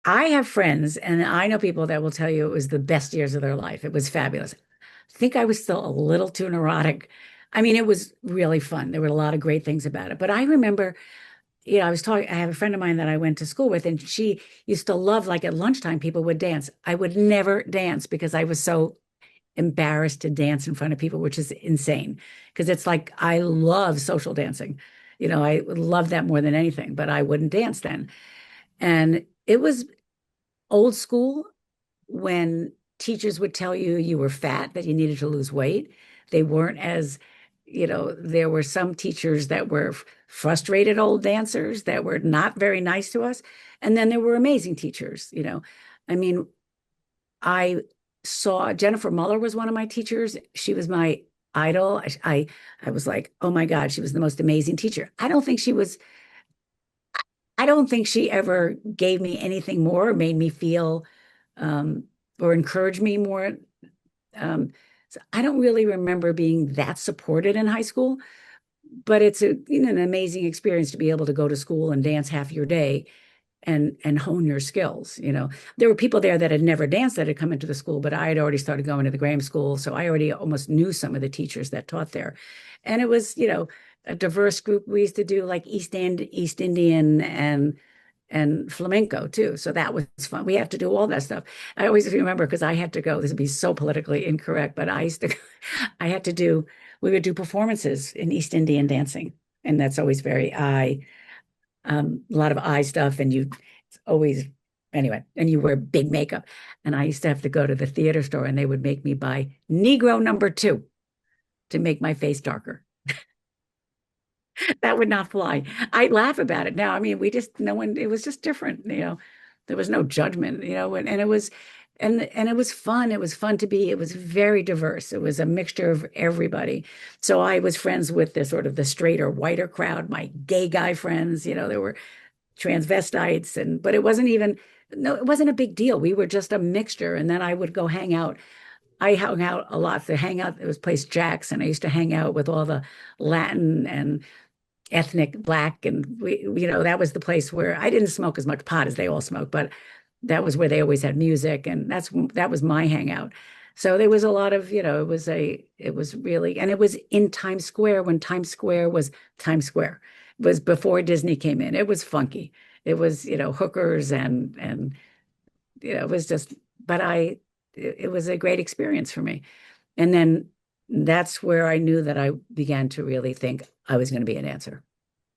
I have friends, and I know people that will tell you it was the best years of their life. It was fabulous. I think I was still a little too neurotic. I mean, it was really fun. There were a lot of great things about it. But I remember, I was talking, I have a friend of mine that I went to school with, and she used to love, like at lunchtime, people would dance. I would never dance because I was so embarrassed to dance in front of people, which is insane. Because it's like I love social dancing. I love that more than anything, but I wouldn't dance then. And it was old school when teachers would tell you you were fat, that you needed to lose weight. They weren't as, there were some teachers that were frustrated old dancers that were not very nice to us. And then there were amazing teachers. I mean, I saw Jennifer Muller was one of my teachers. She was my idol. I was like, oh my God, she was the most amazing teacher. I don't think she ever gave me anything more or made me feel um, or encouraged me more. So I don't really remember being that supported in high school, but it's an amazing experience to be able to go to school and dance half your day and hone your skills. There were people there that had never danced that had come into the school, but I had already started going to the Graham School, so I already almost knew some of the teachers that taught there, and it was a diverse group. We used to do like East Indian and flamenco too. So that was fun. We have to do all that stuff. I always remember because I had to go, this would be so politically incorrect, but I had to do, we would do performances in East Indian dancing. And that's always very a lot of eye stuff. And it's always, anyway, and you wear big makeup. And I used to have to go to the theater store and they would make me buy Negro number 2 to make my face darker. That would not fly. I laugh about it now. I mean, no one, it was just different. There was no judgment, and it was, and it was fun. It was fun to be, it was very diverse. It was a mixture of everybody. So I was friends with the sort of the straighter, whiter crowd, my gay guy friends, there were transvestites but it wasn't even, no, it wasn't a big deal. We were just a mixture. And then I would go hang out. I hung out a lot. To hang out, it was place Jackson. I used to hang out with all the Latin and ethnic black, and that was the place where I didn't smoke as much pot as they all smoked, but that was where they always had music, and that was my hangout. So there was a lot of, it was really, and it was in Times Square when Times Square was Times Square. It was before Disney came in. It was funky. It was, hookers and it was just, but it was a great experience for me. And then that's where I knew that I began to really think I was going to be an dancer.